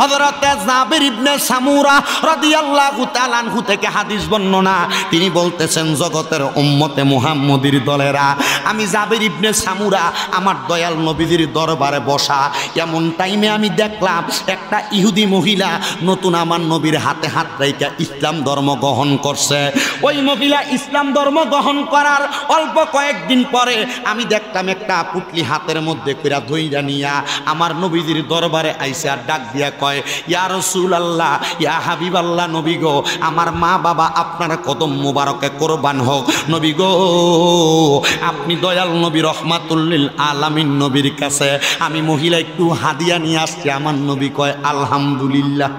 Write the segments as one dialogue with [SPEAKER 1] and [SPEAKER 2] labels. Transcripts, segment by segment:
[SPEAKER 1] হযরতে জাবির ইবনে সামুরা রাদিয়াল্লাহু তাআলা আনহু থেকে হাদিস বর্ণনা, তিনি বলতেছেন জগতের উম্মতে মুহাম্মদীর দলেরা, আমি জাবির ইবনে সামুরা আমার দয়াল নবীজির দরবারে বসা, এমন টাইমে আমি দেখলাম একটা ইহুদি মহিলা নতুন আমার নবীর হাতে হাত রাইখা ইসলাম ধর্ম গ্রহণ করছে। ওই মহিলা ইসলাম ধর্ম গ্রহণ করার অল্প কয়েকদিন পরে আমি দেখলাম একটা পুটলি হাতের মধ্যে কইরা ধইরা নিয়া আমার নবীজির দরবারে আইসা আর ডাক দিয়া কয়, ইয়া রাসূলুল্লাহ, ইয়া হাবিবাল্লাহ, নবী গো, আমার মা বাবা আপনার কদম মুবারকে কুরবান হোক। নবী গো, আপনি দয়াল নবী রহমাতুল লিল আলামিন নবীর কাছে আমি মহিলা একটু হাদিয়া নিয়ে আসছি। আমার নবী কয় আলহামদুলিল্লাহ।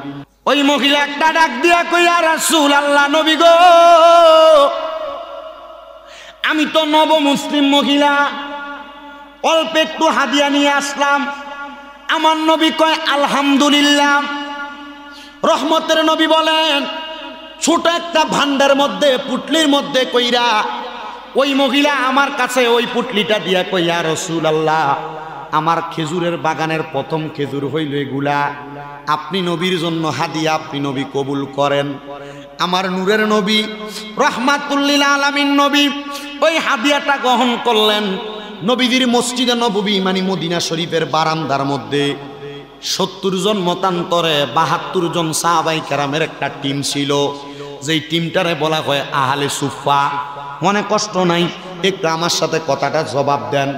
[SPEAKER 1] ওই মহিলা একটা ডাক দিয়া কই, ইয়া রাসূলুল্লাহ, নবী গো, আমি তো নব মুসলিম মহিলা, অল্প একটু হাদিয়া নিয়ে আসলাম। আমার নবী কয় আলহামদুলিল্লাহ। রহমতের নবী বলেন, ছোট একটা ভান্ডার মধ্যে পুটলির মধ্যে কইরা ওই মহিলা আমার কাছে ওই পুটলিটা দিয়া কই, ইয়া রাসূলুল্লাহ, আমার খেজুরের বাগানের প্রথম খেজুর হইল এগুলা, আপনি নবীর জন্য হাদিয়া, আপনি নবী কবুল করেন। আমার নূরের নবী রাহমাতুল লিল আলামিন নবী ওই হাদিয়াটা গ্রহণ করলেন। নবীজির মসজিদে নববী মানে মদিনা শরীফের বারান্দার মধ্যে 70 জন মতান্তরে 72 জন সাহাবায়ে কেরামের একটা টিম ছিল, যেই টিমটারে বলা হয় আহলে সুফা। মনে কষ্ট নাই, একটু আমার সাথে কথাটা জবাব দেন।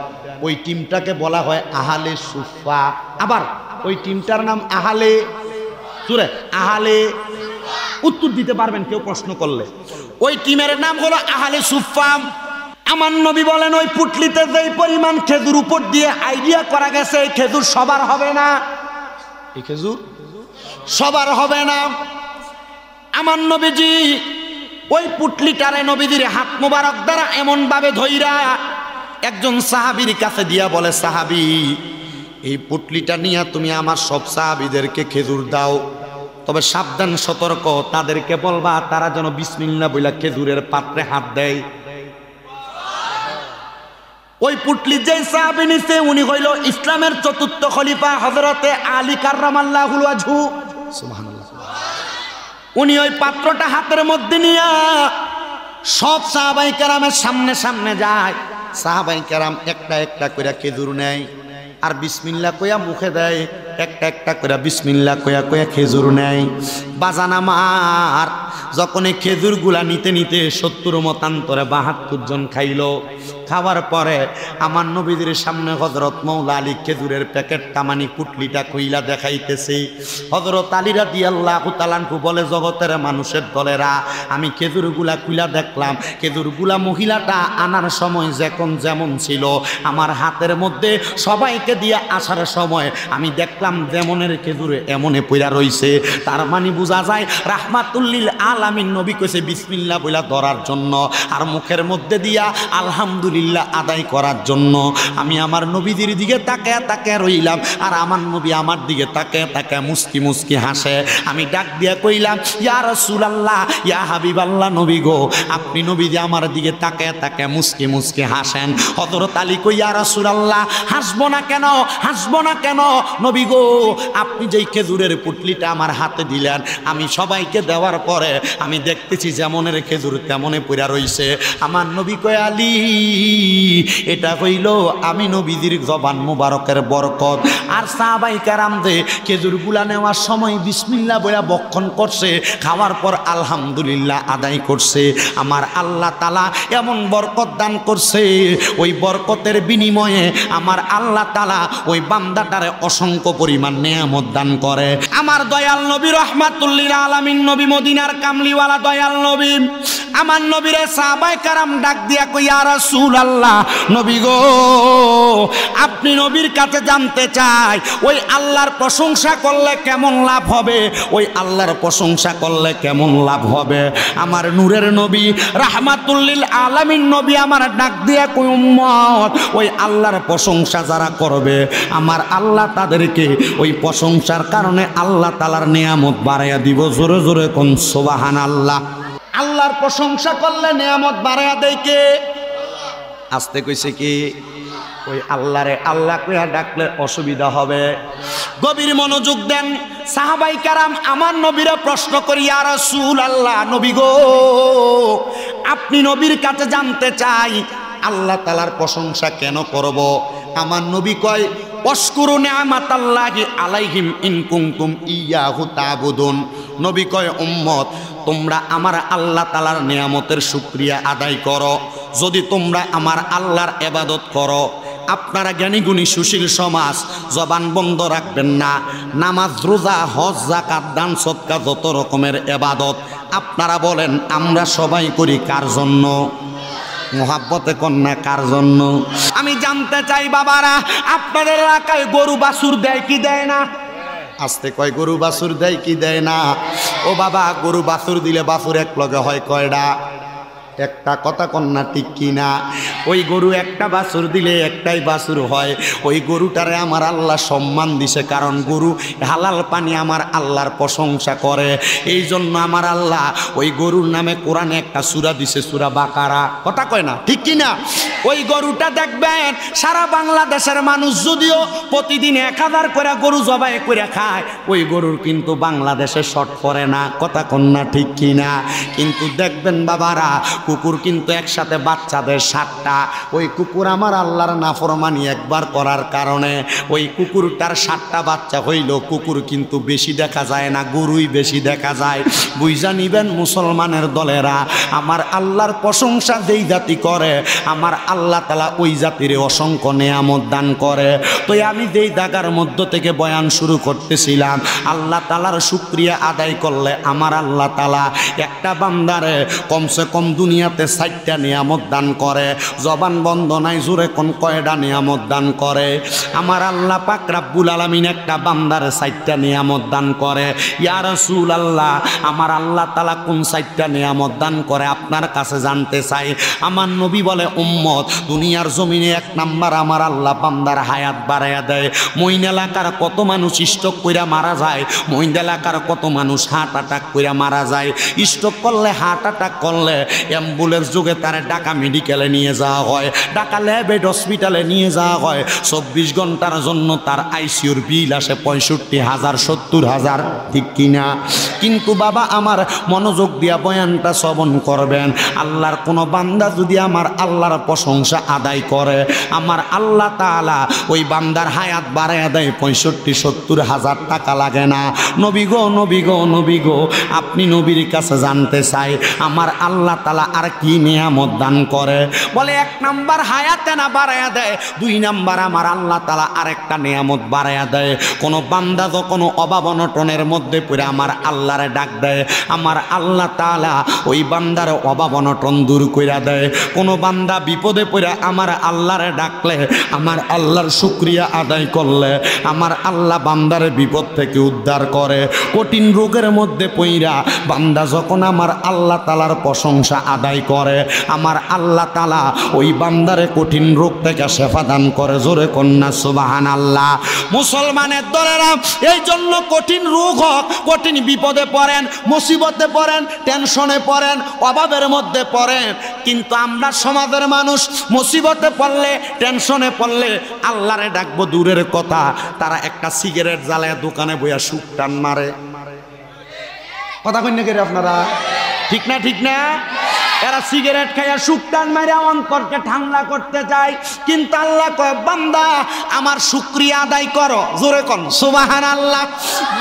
[SPEAKER 1] ওই টিমটাকে বলা হয় আহলে সুফা, আবার ওই টিমটার নাম আহলে সুরে আহলে, উত্তর দিতে পারবেন কেউ প্রশ্ন করলে। ওই টিমের নাম হলো আহলে সুফা। আমার নবী বলেন, ওই পুটলিতে যেই পরিমাণ খেজুর উপর দিয়ে আইডিয়া করা গেছে, এই খেজুর সবার হবে না, এই খেজুর সবার হবে না। আমার নবীজি ওই পুটলিটারে নবীজির হাত মোবারক দ্বারা এমন ভাবে ধইরা একজন সাহাবীর কাছে দিয়া বলে, সাহাবী, এই পুটলিটা নিয়ে তুমি আমার সব সাহাবীদেরকে খেজুর দাও, তবে সাবধান সতর্ক, তাদেরকে বলবা তারা যেন বিসমিল্লাহ বইলা খেজুরের পাত্রে হাত দেয়। ওই পুটলি যে সাহাবী নিছে উনি হইল ইসলামের চতুর্থ খলিফা হযরতে আলী কাররামাল্লাহুল ওয়াজহু, সুবহানাল্লাহ। উনি ওই পাত্রটা হাতের মধ্যে নিয়া সব সাহাবায়ে কেরামের সামনে সামনে যায়। সাহাবায়ে কেরাম একটা একটা কইরা খেজুর নেয় আর বিসমিল্লাহ কইয়া মুখে দেয়, একটা একটা কইরা বিসমিল্লাহ কইয়া কইয়া খেজুর নেয়। বাজান আমার, যখন এই খেজুরগুলা নিতে নিতে 70 মতান্তরে 72 জন খাইল। খাওয়ার পরে আমার নবীদের সামনে হযরত মাওলা আলী খেজুরের প্যাকেটটা মানে পুটলিটা কইলা দেখাইতেছে। হযরত আলী রাদিয়াল্লাহু তাআলা আনহু বলে, জগতের মানুষের দলেরা, আমি খেজুরগুলা খুইলা দেখলাম, খেজুরগুলা মহিলাটা আনার সময় যখন যেমন ছিল আমার হাতের মধ্যে সবাইকে দিয়ে আসার সময় আমি দেখলাম যেমনের খেজুরে এমনে পইরা রইছে। তার মানে বোঝা যায় রাহমাতুল লিল আলামিন নবী কইছে বিসমিল্লাহ বইলা ধরার জন্য আর মুখের মধ্যে দিয়া আলহামদুলিল্লাহ আদায় করার জন্য। আমি আমার নবীজির দিকে তাকায় তাকায় রইলাম আর আমার নবী আমার দিকে তাকায় তাকায় মুস্কি মুস্কি হাসে। আমি ডাক দিয়া কইলাম, ইয়া রাসূলুল্লাহ, ইয়া হাবিবাল্লাহ, নবী গো, আপনি নবীজি আমার দিকে তাকায় তাকায় মুস্কি মুস্কি হাসেন। হযরত আলী কই, ইয়া রাসূলুল্লাহ, হাসবো না কেন, হাসবো না কেন, নবী গো, আপনি যেই খেজুরের পুটলিটা আমার হাতে দিলেন, আমি সবাইকে দেওয়ার পরে আমি দেখতেছি যেমনের খেজুর তেমনে পইরা রইছে। আমার নবী কয়, আলী, এটা হইল আমি নবীজির জবান মুবারকের বরকত। আর সাহাবায়ে কেরাম যে খেজুরগুলা নেওয়ার সময় বিসমিল্লাহ বইলা বক্ষণ করছে, খাওয়ার পর আলহামদুলিল্লাহ আদায় করছে, আমার আল্লাহ তাআলা এমন বরকত দান করছে, ওই বরকতের বিনিময়ে আমার আল্লাহ তাআলা ওই বান্দাটারে অসংখ্য পরিমাণ নেয়ামত দান করে। আমার দয়াল নবী রাহমাতুল লিল আলামিন নবী, মদিনার কামলিওয়ালা দয়াল নবী, আমার নবীরে সাহাবায়ে কেরাম ডাক দিয়া কই, ইয়া রাসূলুল্লাহ, নবী গো, আপনি নবীর কাছে জানতে চাই, ওই আল্লাহর প্রশংসা করলে কেমন লাভ হবে, ওই আল্লাহর প্রশংসা করলে কেমন লাভ হবে। আমার নূরের নবী রাহমাতুল লিল আলামিন নবী আমার ডাক দিয়া কই, উম্মত, ওই আল্লাহর প্রশংসা যারা করবে আমার আল্লাহ তাদেরকে ওই প্রশংসার কারণে আল্লাহ তাআলার নিয়ামত বাড়াইয়া দিব। জোরে জোরে কোন সুবহানাল্লাহ। আল্লাহর প্রশংসা করলে নিয়ামত বাড়াইয়া দেয় কে? আস্তে কইছে কি? ওই আল্লাহরে আল্লাহ কইয়া ডাকলে অসুবিধা হবে। গভীর মনোযোগ দেন। সাহাবাই কারাম আমার নবীরা প্রশ্ন করি, ইয়া রাসূলুল্লাহ, নবী গো, আপনি নবীর কাছে জানতে চাই আল্লাহ তাআলার প্রশংসা কেন করব? আমার নবী কয়, ওয়াশকুরু নি'মাতাল্লাহি আলাইহিম ইন কুনতুম ইয়াহু তা'বুদুন। নবী কয়, উম্মত, তোমরা আমার আল্লাহ তাআলার নিয়ামতের শুকরিয়া আদায় করো যদি তোমরা আমার আল্লাহর ইবাদত করো। আপনারা জ্ঞানীগুণী সুশীল সমাজ, জবান বন্ধ রাখবেন না। নামাজ, রোজা, হজ, যাকাত, দান, সদকা, যত রকমের ইবাদত আপনারা বলেন আমরা সবাই করি কার জন্য? মোহাব্বতে কন্যা কার জন্য? আমি জানতে চাই বাবারা, আপনাদের এলাকায় গরু বাছুর দেয় কি দেয় না? আস্তে কয়, গরু বাছুর দেয় কি দেয় না? ও বাবা, গরু বাছুর দিলে বাছুর এক লগে হয় কয়টা? একটা। কথা কন্যা ঠিক কিনা? ওই গরু একটা বাছুর দিলে একটাই বাছুর হয়। ওই গরুটারে আমার আল্লাহ সম্মান দিছে, কারণ গরু হালাল পানি আমার আল্লাহর প্রশংসা করে। এই জন্য আমার আল্লাহ ওই গরুর নামে কোরআনে একটা সূরা দিছে, সূরা বাকারা। কথা কয় না, ঠিক কিনা? ওই গরুটা দেখবেন সারা বাংলাদেশের মানুষ যদিও প্রতিদিন 1000 করে গরু জবাই করে খায়, ওই গরুর কিন্তু বাংলাদেশে শর্ট পড়ে না। কথা কন্যা ঠিক কিনা? কিন্তু দেখবেন বাবারা, কুকুর কিন্তু একসাথে বাচ্চাদের 7টা। ওই কুকুর আমার আল্লাহর নাফরমানি একবার করার কারণে ওই কুকুরটার 7টা বাচ্চা হইল। কুকুর কিন্তু বেশি দেখা যায় না, গরুই বেশি দেখা যায়। বুঝা নিবেন মুসলমানের দলেরা, আমার আল্লাহর প্রশংসা যেই জাতি করে আমার আল্লাহ তাআলা ওই জাতির অসংখ্য নেয়ামত দান করে। তো আমি যেই জায়গার মধ্য থেকে বয়ান শুরু করতেছিলাম, আল্লাহ তাআলার শুকরিয়া আদায় করলে আমার আল্লাহ তাআলা একটা বান্দারে কমসে কম দুনিয়াতে 4টা নিয়ামত দান করে। জবান বন্ধ নাই, জোরে কোন কয়টা নিয়ামত দান করে? আমার আল্লাহ পাক রব্বুল আলামিন একটা বান্দারে 4টা নিয়ামত দান করে। ইয়া রাসূলুল্লাহ, আমার আল্লাহ তাআলা কোন 4টা নিয়ামত দান করে আপনার কাছে জানতে চাই। আমার নবী বলে, উম্মত, দুনিয়ার জমিনে 1 নাম্বার আমার আল্লাহ বান্দার হায়াত বাড়াইয়া দেয়। মইন এলাকার কত মানুষ স্ট্রোক কইরা মারা যায়, মইন এলাকার কত মানুষ হার্ট অ্যাটাক কইরা মারা যায়। স্ট্রোক করলে, হার্ট অ্যাটাক করলে অ্যাম্বুলেন্স যুগে তার ঢাকা মেডিকেলে নিয়ে যাওয়া হয়, ঢাকা ল্যাবেড হসপিটালে নিয়ে যাওয়া হয়। 24 ঘন্টার জন্য তার আইসিইউর বিল আসে 65,000 70,000, ঠিক কিনা? কিন্তু বাবা আমার মনোযোগ দিয়া বয়ানটা শ্রবণ করবেন। আল্লাহর কোনো বান্দা যদি আমার আল্লাহর প্রশংসা আদায় করে, আমার আল্লাহ তাআলা ওই বান্দার হায়াত বাড়াইয়া দেয় 65-70,000 টাকা লাগে না। নবী গো, নবী গো, নবী গো, আপনি নবীর কাছে জানতে চাই আমার আল্লাহ তাআলা আর কি নিয়ামত দান করে? বলে 1 নাম্বার হায়াতে না বাড়াইয়া দেয়, 2 নাম্বার আমার আল্লাহ তাআলা আরেকটা নিয়ামত বাড়াইয়া দেয়। কোনো বান্দা যখন অভাব অনটনের মধ্যে পড়ে আমার আল্লাহরে ডাক দেয়, আমার আল্লাহ তাআলা ওই বান্দার অভাব অনটন দূর কইরা দেয়। কোনো বান্দা বিপদে পড়ে আমার আল্লাহরে ডাকলে, আমার আল্লাহর শুকরিয়া আদায় করলে আমার আল্লাহ বান্দারে বিপদ থেকে উদ্ধার করে। কঠিন রোগের মধ্যে পইরা বান্দা যখন আমার আল্লাহ তাআলার প্রশংসা আদায় করে, আমার আল্লাহ তাআলা ওই বান্দারে কঠিন রোগ থেকে শেফা দান করে। জোরে কন্যা সুবহানাল্লাহ। মুসলমানের দলেরা এই জন্য কঠিন রোগ হোক, কঠিন বিপদে পড়েন, মুসিবতে পড়েন, টেনশনে পড়েন, অভাবের মধ্যে পড়েন, কিন্তু আমরা সমাজের মানুষ মুসিবতে পড়লে, টেনশনে পড়লে আল্লাহরে ডাকবো দূরের কথা, তারা একটা সিগারেট জ্বালায় দোকানে বইয়া সুখ টান মারে। কথা কই না কে আপনারা? ঠিক না, ঠিক না? এরা সিগারেট খাইয়া সুখ টান মারে অন্তরকে ঠান্ডা করতে চায়। কিন্তু আল্লাহ কয়, বান্দা আমার শুকরিয়া আদায় করো। জোরে কোন সুবহানাল্লাহ।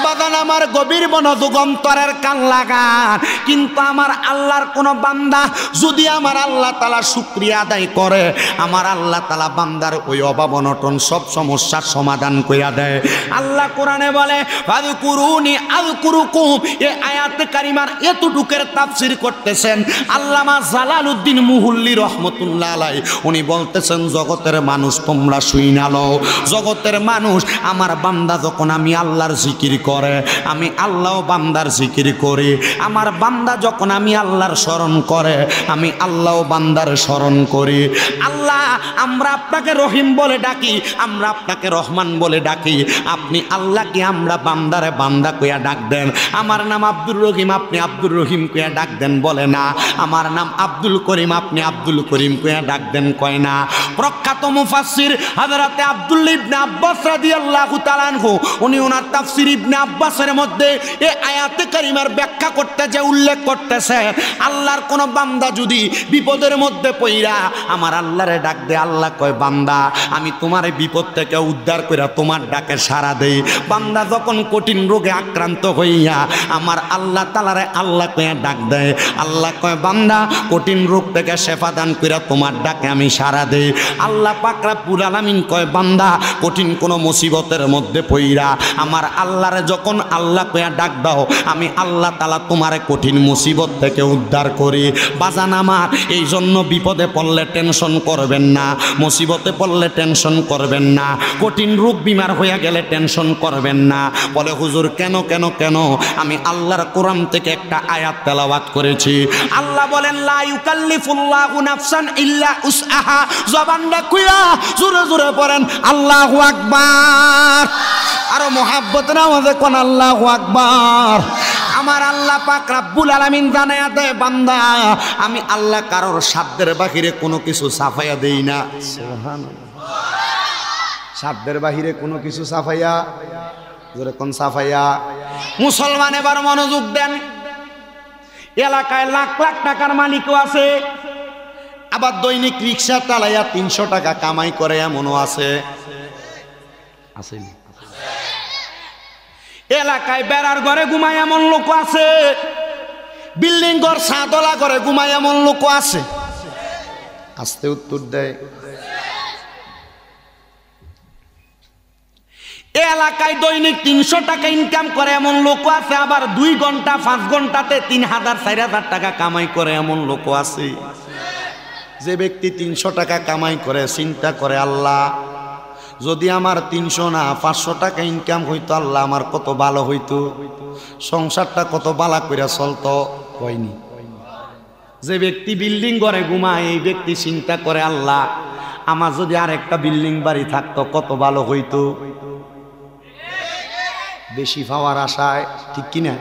[SPEAKER 1] বাগান আমার গভীর মনোযোগ অন্তরের কান লাগান। কিন্তু আমার আল্লাহর কোন বান্দা যদি আমার আল্লাহ তাআলা শুকরিয়া আদায় করে, আমার আল্লাহ তাআলা বান্দার ওই অভাব অনটন সব সমস্যার সমাধান কইরা দেয়। আল্লাহ কোরআনে বলে, ফাযকুরুনি আযকুরুকুম। এই আয়াতে কারিমার এতটুকের তাফসীর করতেছেন আল্লামা জালালউদ্দিন মুহুল্লি রহমতুল্লাহ আলাইহি। উনি বলতেছেন, জগতের মানুষ তোমরা শুইনা লও, জগতের মানুষ, আমার বান্দা যখন আমি আল্লাহর জিকির করে, আমি আল্লাহও বান্দার জিকির করি। আমার বান্দা যখন আমি আল্লাহর স্মরণ করে, আমি আল্লাহও বান্দার স্মরণ করি। আল্লাহ, আমরা আপনাকে রহিম বলে ডাকি, আমরা আপনাকে রহমান বলে ডাকি, আপনি আল্লাহকে আমরা বান্দারে বান্দা কইয়া ডাক দেন। আমার নাম আব্দুর রহিম, আপনি আব্দুর রহিম কইয়া ডাক দেন, বলে না। আমার নাম নাম আব্দুল করিম, আপনি আব্দুল করিম কইয়া ডাক দেন, কয় না। প্রখ্যাত মুফাসসির হযরতে আব্দুল্লাহ ইবনে আব্বাস রাদিয়াল্লাহু তাআলা আনহু উনি ওনার তাফসীর ইবনে আব্বাসের মধ্যে এই আয়াতে কারিমার ব্যাখ্যা করতে যে উল্লেখ করতেছে, আল্লাহর কোন বান্দা যদি বিপদের মধ্যে পইরা আমার আল্লাহরে ডাক দে, আল্লাহ কয় বান্দা আমি তোমার বিপদ থেকে উদ্ধার কইরা তোমার ডাকে সাড়া দেই। বান্দা যখন কঠিন রোগে আক্রান্ত হইয়া আমার আল্লাহ তাআলারে আল্লাহ কইয়া ডাক দেয়, আল্লাহ কয় বান্দা কঠিন রোগ থেকে শেফা দান কইরা তোমার ডাকে আমি সাড়া দেই। আল্লাহ পাক রব্বুল আলামিন কয় বান্দা কঠিন কোন মুসিবতের মধ্যে পইরা আমার আল্লাহরে যখন আল্লাহ কইয়া ডাক দাও, আমি আল্লাহ তাআলা তোমারে কঠিন মুসিবত থেকে উদ্ধার করি। বাজান আমার, এই জন্য বিপদে পড়লে টেনশন করবেন না, মুসিবতে পড়লে টেনশন করবেন না, কঠিন রোগ বিমার হইয়া গেলে টেনশন করবেন না। বলে হুজুর কেন কেন কেন? আমি আল্লাহর কোরআন থেকে একটা আয়াত তেলাওয়াত করেছি। আল্লাহ বলেন লা ইউকাল্লিফুল্লাহু নাফসান ইল্লা উসআহা। জবানটা খুইলা জোরে জোরে পড়েন আল্লাহু আকবার। আরো মুহাব্বতের আওয়াজে কোন আল্লাহু আকবার। আমার আল্লাহ পাক রব্বুল আলামিন জানায়া দেয় বান্দা আমি আল্লাহ কারোর সাধ্যের বাহিরে কোনো কিছু সাফাইয়া দেই না। সুবহানাল্লাহ। সাধ্যের বাহিরে কোনো কিছু সাফাইয়া, জোরে কোন সাফাইয়া। মুসলমান এবার মনোযোগ দেন। এলাকায় লাখ লাখ টাকার মালিকও আছে, আবার দৈনিক রিক্সা চালাইয়া 300 টাকা কামাই করে এমনও আছে। আসেনি? এলাকায় বেড়ার ঘরে ঘুমায় এমন লোক আছে, বিল্ডিং ঘর ছাদলা ঘরে ঘুমায় এমন লোক আছে। আস্তে উত্তর দেয়। এলাকায় দৈনিক 300 টাকা ইনকাম করে এমন লোক আছে, আবার 2 ঘন্টা 5 ঘন্টাতে 3000 4000 টাকা কামাই করে এমন লোক আছে। যে ব্যক্তি 300 টাকা কামাই করে চিন্তা করে আল্লাহ যদি আমার 300 না 500 টাকা ইনকাম হইতো, আল্লাহ আমার কত ভালো হইতো, সংসারটা কত ভালো করে চলতো। হয়নি। যে ব্যক্তি বিল্ডিং ঘরে ঘুমায় এই ব্যক্তি চিন্তা করে আল্লাহ আমার যদি আরেকটা বিল্ডিং বাড়ি থাকতো কত ভালো হইতো, বেশি পাওয়ার আশায়, ঠিক কিনা?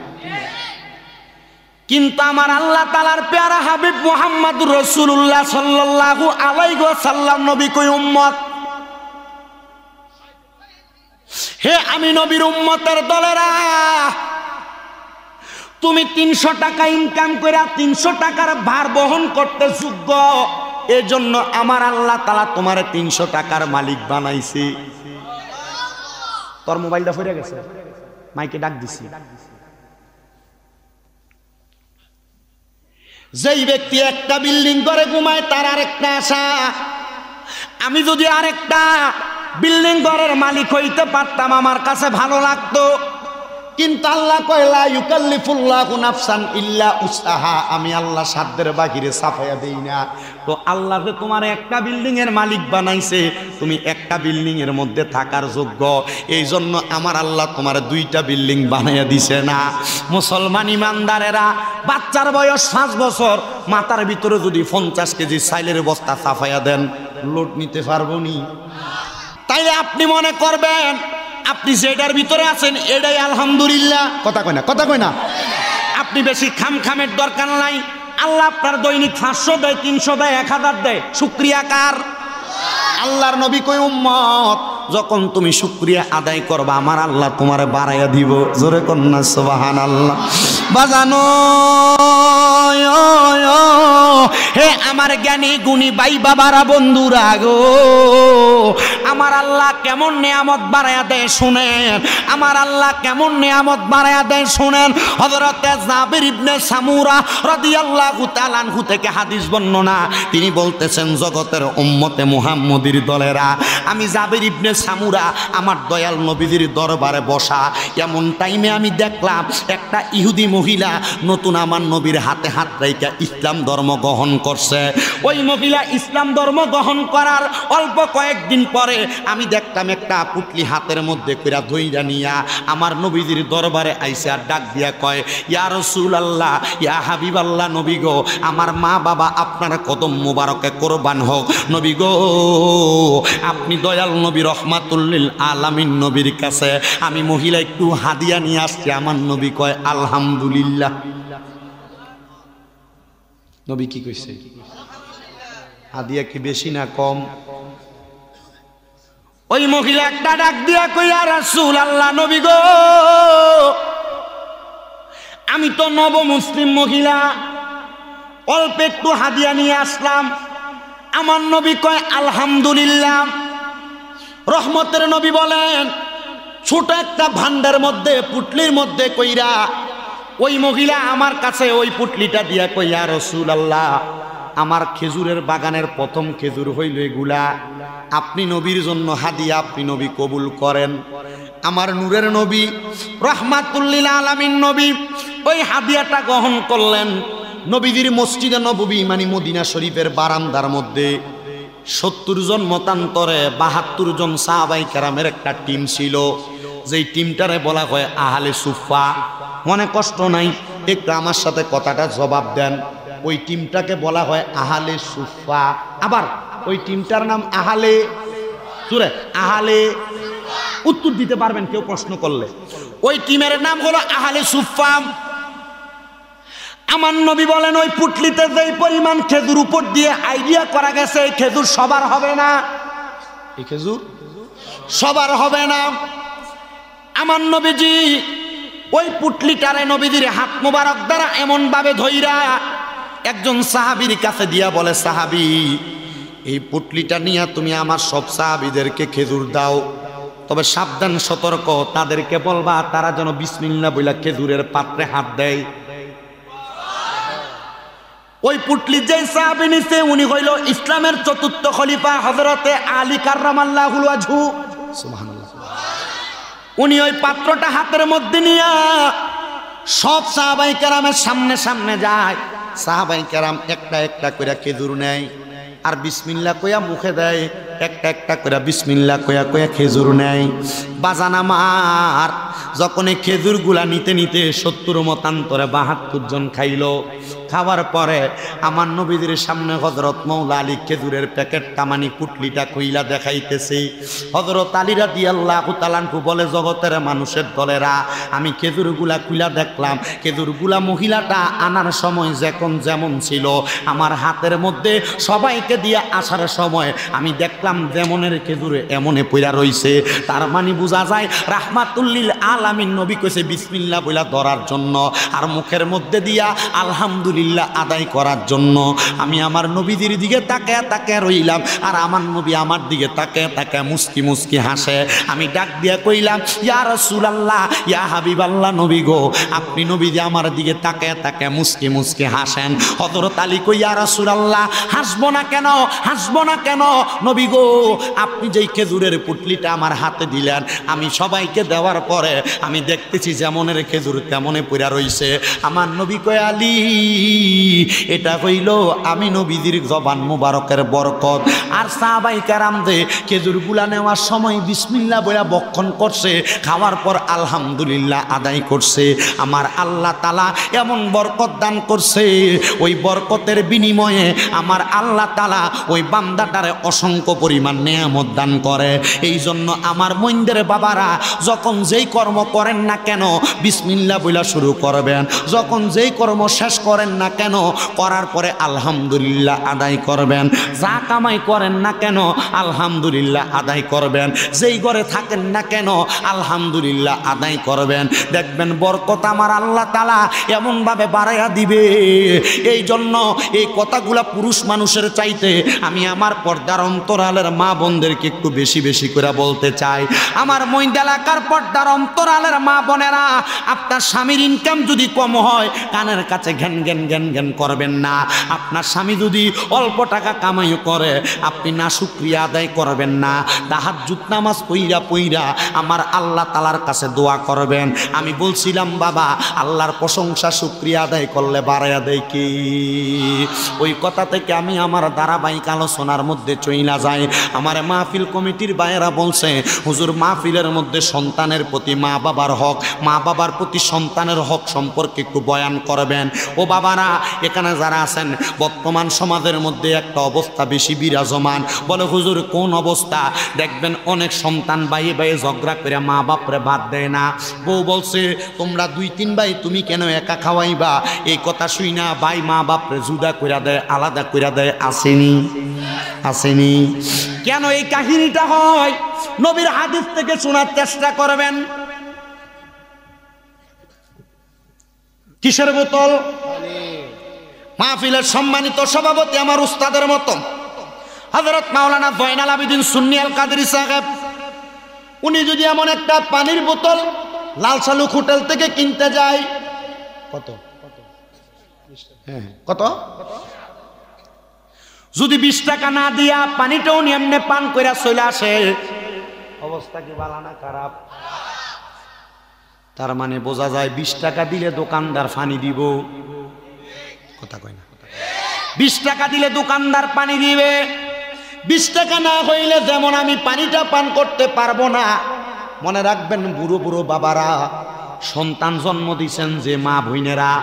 [SPEAKER 1] কিন্তু আমার আল্লাহ তাআলার প্যারা হাবিব মুহাম্মদুর রাসূলুল্লাহ সাল্লাল্লাহু আলাইহি ওয়াসাল্লাম নবী কই উম্মত, হে আমি নবীর উম্মতের দলেরা, তুমি 300 টাকা ইনকাম করে 300 টাকার ভার বহন করতে যোগ্য, এজন্য আমার আল্লাহ তাআলা তোমারে 300 টাকার মালিক বানাইছে। তোর মোবাইলটা ফিরে গেছে, মাইকে ডাক দিছি। যেই ব্যক্তি একটা বিল্ডিং করে ঘুমায় তার আরেকটা আশা, আমি যদি আরেকটা বিল্ডিং ঘরের মালিক হইতে পারতাম আমার কাছে ভালো লাগতো। কিন্তু আল্লাহ কয় লা ইউকাল্লিফুল্লাহু নাফসান ইল্লা উসআহা, আমি আল্লাহ সাধ্যের বাহিরে সাফাইয়া দেই না। তো আল্লাহ যে তোমার একটা বিল্ডিং এর মালিক বানাইছে, তুমি একটা বিল্ডিং এর মধ্যে থাকার যোগ্য, এই জন্য আমার আল্লাহ তোমার 2টা বিল্ডিং বানাইয়া দিছে না। মুসলমান ইমানদারেরা, বাচ্চার বয়স 5 বছর, মাথার ভিতরে যদি 50 কেজি চাইলের বস্তা সাফাইয়া দেন, লোড নিতে পারবো নি? তাইলে আপনি মনে করবেন আপনি যেটার ভিতরে আছেন এটাই আলহামদুলিল্লাহ। কথা কয় না, কথা কয় না। আপনি বেশি খামের দরকার নাই। আল্লাহ আপনার দৈনিক 500 দেয়, 300 দেয়, 1000 দেয়, শুকরিয়া কার? আল্লাহর নবী কই উম্মত যখন তুমি শুকরিয়া আদায় করবা আমার আল্লাহ তোমারে বাড়াইয়া দিব। জোরে কন্যা সুবহানাল্লাহ। বাজানো হে আমার জ্ঞানী গুণী ভাই বাবারা বন্ধুরা গো, আমার আল্লাহ কেমন নিয়ামত বাড়াইয়া দেয় শুনেন, আমার আল্লাহ কেমন নিয়ামত বাড়াইয়া দেয় শুনেন। হযরতে জাবির ইবনে সামুরা রাদিয়াল্লাহু তাআলা আনহু থেকে হাদিস বর্ণনা, তিনি বলতেছেন জগতের উম্মতে মুহাম্মদীর দলেরা, আমি জাবির ইবনে সামুরা আমার দয়াল নবীজির দরবারে বসা, এমন টাইমে আমি দেখলাম একটা ইহুদি মহিলা নতুন আমার নবীর হাতে হাত রাইখা ইসলাম ধর্ম গ্রহণ করছে। ওই মহিলা ইসলাম ধর্ম গ্রহণ করার অল্প কয়েকদিন পরে আমি দেখলাম একটা পুটলি হাতের মধ্যে কইরা ধইরা নিয়া আমার নবীজির দরবারে আইসে আর ডাক দিয়া কয়, ইয়া রাসূলুল্লাহ, ইয়া হাবিবাল্লাহ, নবী গো, আমার মা বাবা আপনার কদম মোবারকে কোরবান হোক। নবী গো, আপনি দয়াল নবী রহমাতুল লিল আলামিন নবীর কাছে আমি মহিলা একটু হাদিয়া নিয়ে আসছি। আমার নবী কয় আলহামদুলিল্লাহ। নবী কি কইছে? হাদিয়া কি বেশি না কম? ওই মহিলা একটা ডাক দিয়া কইয়া, রাসূলুল্লাহ, নবী গো, আমি তো নব মুসলিম মহিলা, অল্প একটু হাদিয়া নিয়ে আসলাম। আমার নবী কয়, আলহামদুলিল্লাহ। রহমতের নবী বলেন, ছোট একটা ভান্ডার মধ্যে, পুটলির মধ্যে কইরা ওই মহিলা আমার কাছে ওই পুটলিটা দিয়া কইয়া, রাসূলুল্লাহ, আমার খেজুরের বাগানের প্রথম খেজুর হইল এগুলা, আপনি নবীর জন্য হাদিয়া, আপনি নবী কবুল করেন। আমার নূরের নবী, রাহমাতুল লিল আলামিন নবী ওই হাদিয়াটা গ্রহণ করলেন। নবীজির মসজিদে নববী মানে মদিনা শরীফের বারান্দার মধ্যে 70 জন মতান্তরে 72 জন সাহাবায়ে কেরামের একটা টিম ছিল, যেই টিমটারে বলা হয় আহলে সুফা। মনে কষ্ট নাই, একটু আমার সাথে কথাটা জবাব দেন। ওই টিমটাকে বলা হয় আহলে সুফা। আবার ওই টিমটার নাম আহলে সুরে আহলে, উত্তর দিতে পারবেন কেউ প্রশ্ন করলে। ওই টিমের নাম হলো আহলে সুফা। আমার নবী বলেন, ওই পুটলিতে যেই পরিমাণ খেজুর উপর দিয়ে আইডিয়া করা গেছে, এই খেজুর সবার হবে না, এই খেজুর সবার হবে না। আমার নবীজি ওই পুটলিটারে নবীজির হাত মোবারক দ্বারা এমন ভাবে ধইরা একজন সাহাবীর কাছে দিয়া বলে, সাহাবী, এই পুটলিটা নিয়ে তুমি আমার সব সাহাবীদেরকে খেজুর দাও, তবে সাবধান, সতর্ক, তাদেরকে বলবা তারা যেন বিসমিল্লাহ বইলা খেজুরের পাত্রে হাত দেয়। ওই পুটলি যে সাহাবী নিছে উনি হইল ইসলামের চতুর্থ খলিফা হযরতে আলী কাররামাল্লাহুল ওয়াজহু, সুবহানাল্লাহ। উনি ওই পাত্রটা হাতের মধ্যে নিয়ে সব সাহাবায়ে কেরামের সামনে সামনে যায়। সাহাবায়ে কেরাম একটা একটা করে খেজুর নেয় আর বিসমিল্লাহ কইয়া মুখে দেয়, একটা একটা করে বিসমিল্লাহ কইয়া কইয়া খেজুর নেয়। বাজান আমার, যখন এই খেজুরগুলা নিতে নিতে 70 মতান্তরে 72 জন খাইল। খাওয়ার পরে আমার নবীদের সামনে হযরত মাওলা আলী খেজুরের প্যাকেটটা মানে পুটলিটা কইলা দেখাইতেছে। হযরত আলী রাদিয়াল্লাহু তাআলা আনহু বলে, জগতের মানুষের দলেরা, আমি খেজুরগুলা কইলা দেখলাম, খেজুরগুলা মহিলাটা আনার সময় যখন যেমন ছিল, আমার হাতের মধ্যে সবাইকে দিয়ে আসার সময় আমি দেখলাম যেমনের খেজুরে এমনে পইরা রইছে। তার মানে বোঝা যায় রাহমাতুল লিল আলামিন নবী কইছে বিসমিল্লাহ বইলা ধরার জন্য, আর মুখের মধ্যে দিয়া আলহামদুলিল্লাহ আদায় করার জন্য। আমি আমার নবীদের দিকে তাকায় তাকায় রইলাম, আর আমার নবী আমার দিকে তাকায় তাকায় মুস্কি মুস্কি হাসে। আমি ডাক দিয়া কইলাম, ইয়া রাসূলুল্লাহ, ইয়া হাবিবাল্লাহ, নবী গো, আপনি নবী যে আমার দিকে তাকায় তাকায় মুস্কি মুস্কি হাসেন। হযরত আলী কই, ইয়া রাসূলুল্লাহ, হাসবো না কেন, হাসবো না কেন নবী গো, আপনি যেই খেজুরের পুটলিটা আমার হাতে দিলেন, আমি সবাইকে দেওয়ার পরে আমি দেখতেছি যেমনের খেজুর তেমনে পইরা রইছে। আমার নবী কয়, আলী, এটা হইল আমি নবীজির জবান মুবারকের বরকত। আর সাহাবায়ে কেরাম যে খেজুরগুলা নেওয়ার সময় বিসমিল্লাহ বইলা বক্ষণ করছে, খাওয়ার পর আলহামদুলিল্লাহ আদায় করছে, আমার আল্লাহ তাআলা এমন বরকত দান করছে, ওই বরকতের বিনিময়ে আমার আল্লাহ তাআলা ওই বান্দাটারে অসংখ্য পরিমাণ নেয়ামত দান করে। এই জন্য আমার মইনদের বাবারা, যখন যেই কর্ম করেন না কেন বিসমিল্লাহ বইলা শুরু করবেন, যখন যেই কর্ম শেষ করেন না কেন করার পরে আলহামদুলিল্লাহ আদায় করবেন। যা কামাই করেন না কেন আলহামদুলিল্লাহ আদায় করবেন। যেই ঘরে থাকেন না কেন আলহামদুলিল্লাহ আদায় করবেন। দেখবেন বরকত আমার আল্লাহ তাআলা এমনভাবে বাড়াইয়া দিবে। এই জন্য এই কথাগুলা পুরুষ মানুষের চাইতে আমি আমার পর্দার অন্তরালের মা বোনদেরকে একটু বেশি বেশি করে বলতে চাই। আমার মইন এলাকার পর্দার অন্তরালের মা বোনেরা, আপনার স্বামীর ইনকাম যদি কম হয় কানের কাছে ঘ্যান ঘ্যান ঘ্যান ঘ্যান করবেন না। আপনার স্বামী যদি অল্প টাকা কামাই করে আপনি না শুকরিয়া আদায় করবেন না। তাহাজ্জুদ নামাজ পইরা পইরা আমার আল্লাহ তাআলার কাছে দোয়া করবেন। আমি বলছিলাম বাবা, আল্লাহর প্রশংসা শুকরিয়া আদায় করলে বাড়াইয়া দেয় কি? ওই কথা থেকে আমি আমার ধারাবাহিক আলোচনার মধ্যে চইলা যাই। আমার মাহফিল কমিটির ভাইয়েরা বলছে, হুজুর মাহফিলের মধ্যে সন্তানের প্রতি মা বাবার হক, মা বাবার প্রতি সন্তানের হক সম্পর্কে একটু বয়ান করবেন। ও বাবা আপনারা এখানে যারা আছেন বর্তমান সমাজের মধ্যে একটা অবস্থা বেশি বিরাজমান। বলে হুজুর কোন অবস্থা? দেখবেন অনেক সন্তান ভাইয়ে ভাইয়ে ঝগড়া করে মা বাপরে ভাত দেয় না। বউ বলছে তোমরা 2-3 ভাই তুমি কেন একা খাওয়াইবা? এই কথা শুই না ভাই মা বাপরে জুদা কইরা দেয়, আলাদা কইরা দেয়। আসেনি আসেনি? কেন এই কাহিনীটা হয়? নবীর হাদিস থেকে শোনার চেষ্টা করবেন। কিসের বোতল? মাহফিলের সম্মানিত সভাপতি আমার উস্তাদের মতো হযরত মাওলানা জয়নাল আবেদিন সুন্নি আল কাদেরী সাহেব, উনি যদি এমন একটা পানির বোতল লাল শালুক হোটেল থেকে কিনতে যায়, কত কত যদি 20 টাকা না দিয়া পানিটাও উনি এমনি পান কইরা চলে আসে, অবস্থা কি ভালো না খারাপ? তার মানে বোঝা যায় 20 টাকা দিলে দোকানদার পানি দিব। কথা কয় না? 20 টাকা দিলে দোকানদার পানি দিবে। 20 টাকা না হইলে যেমন আমি পানিটা পান করতে পারবো না। মনে রাখবেন বুড়ো বুড়ো বাবারা, সন্তান জন্ম দিছেন যে মা বোনেরা,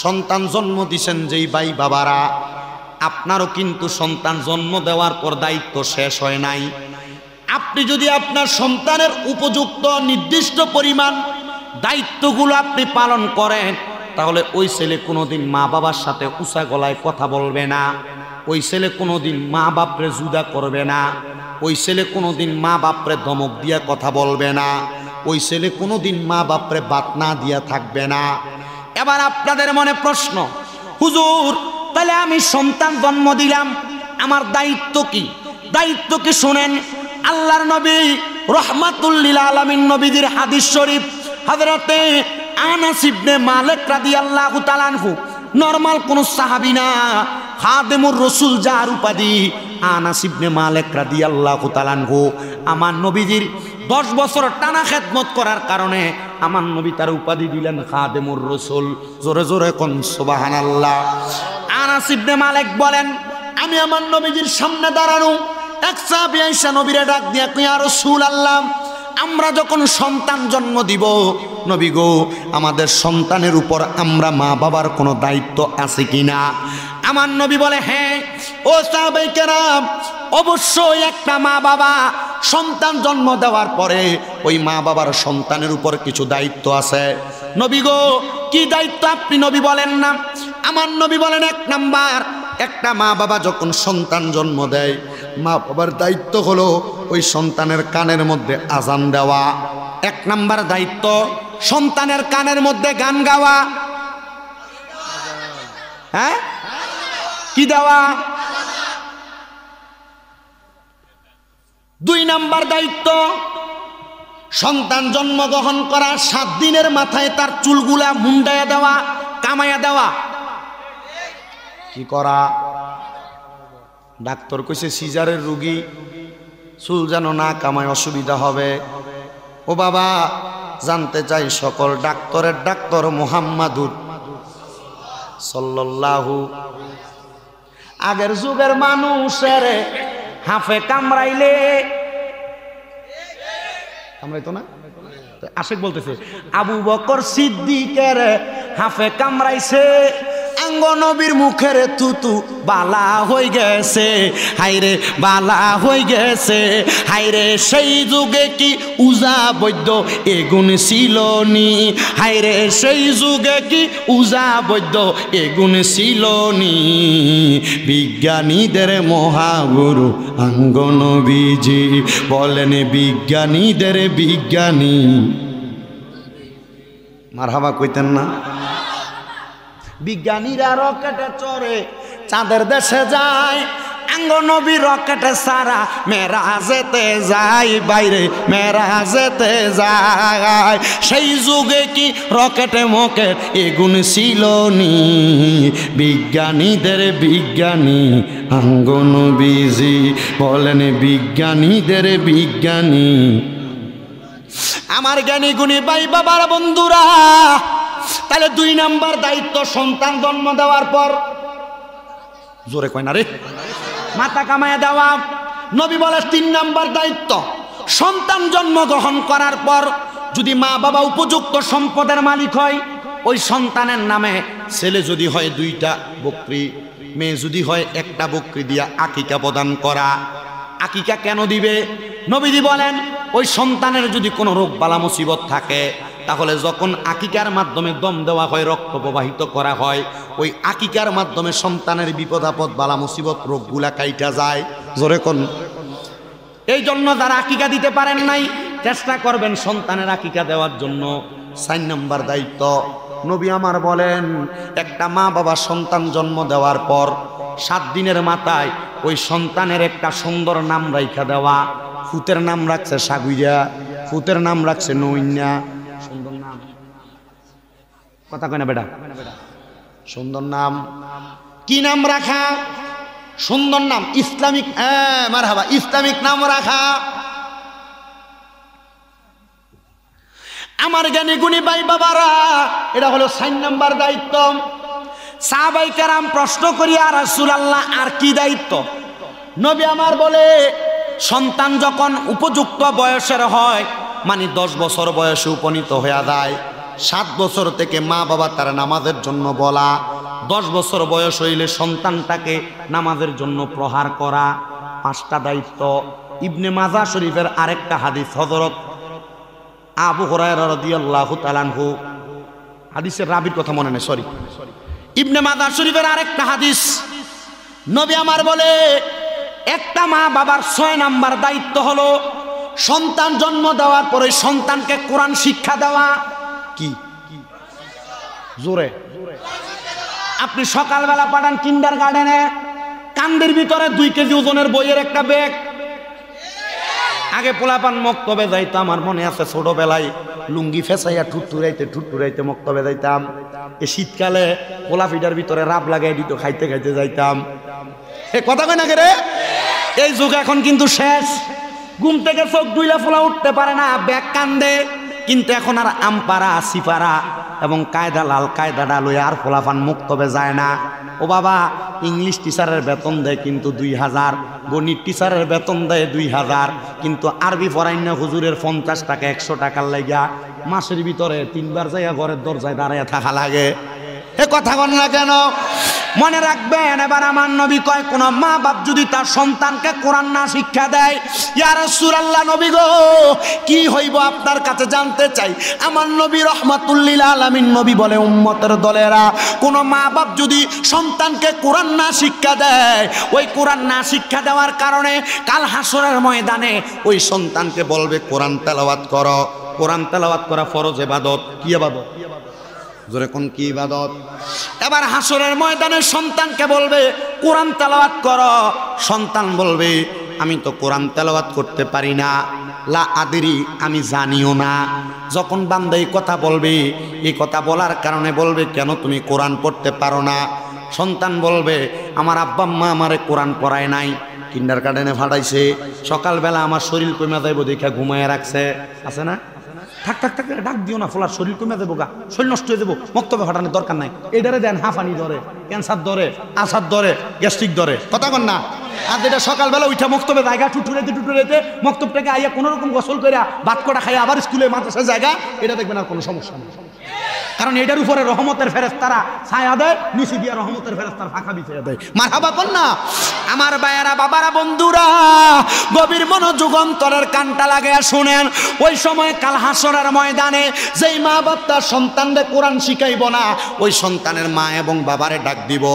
[SPEAKER 1] সন্তান জন্ম দিছেন যেই ভাই বাবারা, আপনারও কিন্তু সন্তান জন্ম দেওয়ার পর দায়িত্ব শেষ হয় নাই। আপনি যদি আপনার সন্তানের উপযুক্ত নির্দিষ্ট পরিমাণ দায়িত্বগুলো আপনি পালন করেন, তাহলে ওই ছেলে কোনোদিন মা বাবার সাথে উঁচা গলায় কথা বলবে না। ওই ছেলে কোনোদিন মা বাপরে জুদা করবে না। ওই ছেলে কোনোদিন মা বাপরে ধমক দিয়া কথা বলবে না। ওই ছেলে কোনোদিন মা বাপরে বাত না দিয়া থাকবে না। এবার আপনাদের মনে প্রশ্ন, হুজুর তাহলে আমি সন্তান জন্ম দিলাম, আমার দায়িত্ব কি? দায়িত্ব কি শুনেন। আল্লাহর নবী রহমাতুল লিল আলামিন নবীজির হাদিস শরীফ, হযরতে আনাস ইবনে মালিক রাদিয়াল্লাহু তাআলা আনহু, নরমাল কোন সাহাবী না, খাদেমুর রাসূল যার উপাধি আনাস ইবনে মালিক রাদিয়াল্লাহু তাআলা আনহু, আমার নবীজির 10 বছর টানা খেদমত করার কারণে আমার নবী তার উপাধি দিলেন খাদেমুর রাসূল। জোরে জোরে কোন সুবহানাল্লাহ। আনাস ইবনে মালিক বলেন, আমি আমার নবীজির সামনে দাঁড়ানো, এক সাহাবী আয়েশা নবীরে ডাক দিয়া কই, ইয়া রাসূলুল্লাহ, আমরা যখন সন্তান জন্ম দিব, নবী গো আমাদের সন্তানের উপর আমরা মা বাবার কোনো দায়িত্ব আছে কিনা? আমার নবী বলে, হ্যাঁ ও সাহাবায়ে কেরাম, অবশ্যই একটা মা বাবা সন্তান জন্ম দেওয়ার পরে ওই মা বাবার সন্তানের উপর কিছু দায়িত্ব আছে। নবী গো কি দায়িত্ব আপনি নবী বলেন না? আমার নবী বলেন, 1 নাম্বার, একটা মা বাবা যখন সন্তান জন্ম দেয়, মা বাবার দায়িত্ব হলো ওই সন্তানের কানের মধ্যে আজান দেওয়া। 1 নাম্বার দায়িত্ব সন্তানের কানের মধ্যে গান গাওয়া। হ্যাঁ, কি দেওয়া? 2 নাম্বার দায়িত্ব সন্তান জন্মগ্রহণ করার 7 দিনের মাথায় তার চুলগুলা মুন্ডায়া দেওয়া, কামাইয়া দেওয়া। কি করা? ডাক্তার কইছে সিজারের রোগী, চুল যেন না কামায় অসুবিধা হবে। ও বাবা, জানতে চাই সকল ডাক্তারের ডাক্তার মুহাম্মাদুর সাল্লাল্লাহু। আগের যুগের মানুষের হাফে কামড়াইলে, কামড়াইতো না? আশেক বলতেছে, আবু বকর সিদ্দিকের হাফে কামড়াইছে, আঙ্গ নবীর মুখের তুতু বালা হয়ে গেছে, হাইরে বালা হয়ে গেছে। হাইরে সেই যুগে কি উজা বৈদ্য এগুণ ছিল নি? হাইরে সেই যুগে কি উজা বৈদ্য এগুণ ছিল নি? বিজ্ঞানীদের মহাগুরু আঙ্গ নবীজি বলেন, বিজ্ঞানীদের বিজ্ঞানী। মারহাবা কইতেন না? বিজ্ঞানীরা রকেটে চড়ে চাঁদের দেশে যায়, আঙ্গ নবী রকেটে সারা মেরাজেতে যায়, বাইরে মেরাজেতে যায়। সেই যুগে কি রকেটে মকেট এগুণ ছিল নি? বিজ্ঞানীদের বিজ্ঞানী আঙ্গ নবীজি বলেন, বিজ্ঞানীদের বিজ্ঞানী। আমার জ্ঞানী গুণী ভাই বাবার বন্ধুরা, তাহলে 2 নাম্বার দায়িত্ব সন্তান জন্ম দেওয়ার পর, জোরে কয় না রে, মাথা কামাইয়া দেওয়া। নবী বলে 3 নাম্বার দায়িত্ব সন্তান জন্মগ্রহণ করার পর যদি মা বাবা উপযুক্ত সম্পদের মালিক হয়, ওই সন্তানের নামে ছেলে যদি হয় 2টা বকরি, মেয়ে যদি হয় 1টা বকরি দিয়া আকিকা প্রদান করা। আকিকা কেন দিবে? নবীজি বলেন ওই সন্তানের যদি কোনো রোগ বালা মুসিবত থাকে, তাহলে যখন আকিকার মাধ্যমে দম দেওয়া হয়, রক্ত প্রবাহিত করা হয়, ওই আকিকার মাধ্যমে সন্তানের বিপদ আপদ বালা মুসিবত রোগগুলা কাইটা যায়। জোরে কোন। এই জন্য যারা আকিকা দিতে পারেন নাই, চেষ্টা করবেন সন্তানের আকিকা দেওয়ার জন্য। 4 নম্বর দায়িত্ব, নবী আমার বলেন একটা মা বাবা সন্তান জন্ম দেওয়ার পর 7 দিনের মাথায় ওই সন্তানের একটা সুন্দর নাম রাইখা দেওয়া। ফুতের নাম রাখছে সাগুইয়া, ফুতের নাম রাখছে নইন্যা। সুন্দর নাম, কথা কয় না বেটা? সুন্দর নাম। কি নাম রাখা? সুন্দর নাম, ইসলামিক, মারহাবা, ইসলামিক নাম রাখা। আমার জ্ঞানী গুণী ভাই বাবারা, এটা হলো 4 নম্বর দায়িত্ব। সাহাবায়ে কেরাম প্রশ্ন করিয়া রাসূলুল্লাহ আর কি দায়িত্ব? নবী আমার বলে সন্তান যখন উপযুক্ত বয়সের হয়, মানে 10 বছর বয়সে উপনীত হয়ে যায়, 7 বছর থেকে মা বাবা তার নামাজের জন্য বলা, 10 বছর বয়স হইলে সন্তানটাকে নামাজের জন্য প্রহার করা। 5টা দায়িত্ব। ইবনে মাজাহ শরীফের আরেকটা হাদিস, হযরত আবু হুরায়রা রাদিয়াল্লাহু তাআলা আনহু, হাদিসের রাবীর কথা মনে নেই, সরি, ইবনে মাজাহ শরীফের আরেকটা হাদিস, নবী আমার বলে একটা মা বাবার 6 নম্বর দায়িত্ব হলো সন্তান জন্ম দেওয়ার পরে সন্তানকে কোরআন শিক্ষা দেওয়া। কি জোরে? আপনি সকালবেলা পাঠান কিন্ডার গার্ডেনে, কান্দের ভিতরে 2 কেজি ওজনের বইয়ের একটা ব্যাগ। আগে পোলাপান মক্তবে যাইতাম, আমার মনে আছে ছোটবেলায় লুঙ্গি ফেসাইয়া ঠুট্টুরাইতে মক্তবে যাইতাম। এই শীতকালে পোলা ফিটার ভিতরে রাব লাগাই দিত, খাইতে খাইতে যাইতাম। এ কথা কই না রে? এই যুগ এখন কিন্তু শেষ। ঘুম থেকে চোখ দুইলা ফোলা উঠতে পারে না, ব্যাগ কান্দে। কিন্তু এখন আর আমপারা, সিপারা এবং কায়দা লাল কায়দাটা লইয়া আর ফোলাফান মুক্তবে যায় না। ও বাবা, ইংলিশ টিচারের বেতন দেয় কিন্তু 2000, গণিত টিচারের বেতন দেয় 2000, কিন্তু আরবি পড়াইনা হুজুরের 50 টাকা 100 টাকার লাইগা মাসের ভিতরে 3 বার যাইয়া ঘরের দরজায় দাঁড়াইয়া থাকা লাগে। এ কথা বল না কেন? মনে রাখবেন, এবার আমার নবী কয় কোন মা বাপ যদি তার সন্তানকে কোরআন না শিক্ষা দেয়, ইয়া রাসূলুল্লাহ নবী গো কি হইব আপনার কাছে জানতে চাই। আমার নবী রাহমাতুল লিল আলামিন নবী বলে, উম্মতের দলেরা, কোন মা বাপ যদি সন্তানকে কোরআন না শিক্ষা দেয়, ওই কোরআন না শিক্ষা দেওয়ার কারণে কাল হাসরের ময়দানে ওই সন্তানকে বলবে কোরআন তেলাওয়াত করো। কোরআন তেলাওয়াত করা ফরজ ইবাদত। কি ইবাদত? জোরে কোন কি ইবাদত? এবার হাসরের ময়দানে সন্তানকে বলবে কোরআন তেলাওয়াত করো। সন্তান বলবে আমি তো কোরআন তেলাওয়াত করতে পারি না, লা আদরি, আমি জানিও না। যখন বান্দা এই কথা বলবে, এই কথা বলার কারণে বলবে কেন তুমি কোরআন পড়তে পারো না? সন্তান বলবে আমার আব্বা আম্মা আমারে কোরআন পড়ায় নাই, কিন্ডার গার্ডেনে ফাটাইছে, সকালবেলা আমার শরীর কমে যাইব দেখা ঘুমাইয়া রাখছে। আছে না? থাক থাক থাক, ডাক দিও না, ফোলার শরীর কমে যাবো গা, শরীর নষ্ট হয়ে যাবো, মক্তবে ফাটানোর দরকার নাই। এটারে দেন হাঁফানি ধরে, ক্যান্সার ধরে, আসার ধরে, গ্যাস্ট্রিক ধরে, কথা কন না? আর যেটা সকালবেলা উঠা মক্তবে জায়গা টুটুরাইতে মক্তবটাকে আইয়া কোনো রকম গোসল করে ভাত কটা খাইয়া আবার স্কুলে মাদ্রাসার জায়গা, এটা দেখবেন আর কোনো সমস্যা নেই। কারণ এটার উপরে রহমতের ফেরেশতারা ছায়া দেয়, নিচে দিয়া রহমতের ফেরেশতারা ফাঁকা বিছিয়ে দেয়। মারহাবা বল না? আমার ভাইয়ারা, বাবারা, বন্ধুরা, গভীর মনোযোগ অন্তরের কানটা লাগাইয়া শুনেন। ওই সময় কাল হাসরের ময়দানে যেই মা বাপ তার সন্তানদের কোরআন শিখাইব না, ওই সন্তানের মা এবং বাবারে ডাক দিব,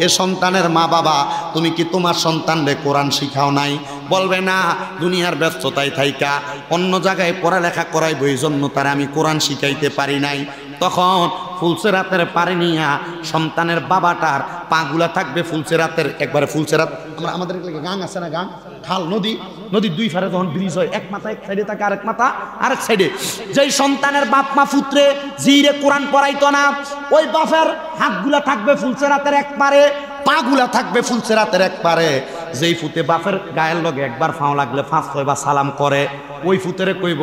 [SPEAKER 1] এ সন্তানের মা বাবা, তুমি কি তোমার সন্তানদের কোরআন শিখাও নাই? বলবে না, দুনিয়ার ব্যস্ততায় থাইকা অন্য জায়গায় পড়ালেখা করাইব, এই জন্য তারা আমি কোরআন শিখাইতে পারি নাই। তখন ফুলসেরাতের পারে নিয়া সন্তানের বাবাটার পাগুলা থাকবে ফুলসেরাতের, একবারে ফুলসেরাত, আমাদের গাং আছে না, গাং, খাল, নদীর 2 ফারে যখন ব্রিজ হয়, এক মাথা এক সাইডে থাকে, আরেক মাথা আরেক সাইডে। যেই সন্তানের বাপ মা পুত্রে জিরে কোরআন পড়াইতো না, ওই বাপের হাতগুলা থাকবে ফুলসেরাতের এক পারে, পাগুলা থাকবে ফুলসেরাতের এক পারে। যেই ফুতে বাপের গায়ের লগে একবার ফাও লাগলে 5-6 বার সালাম করে, ওই ফুতেরে কইব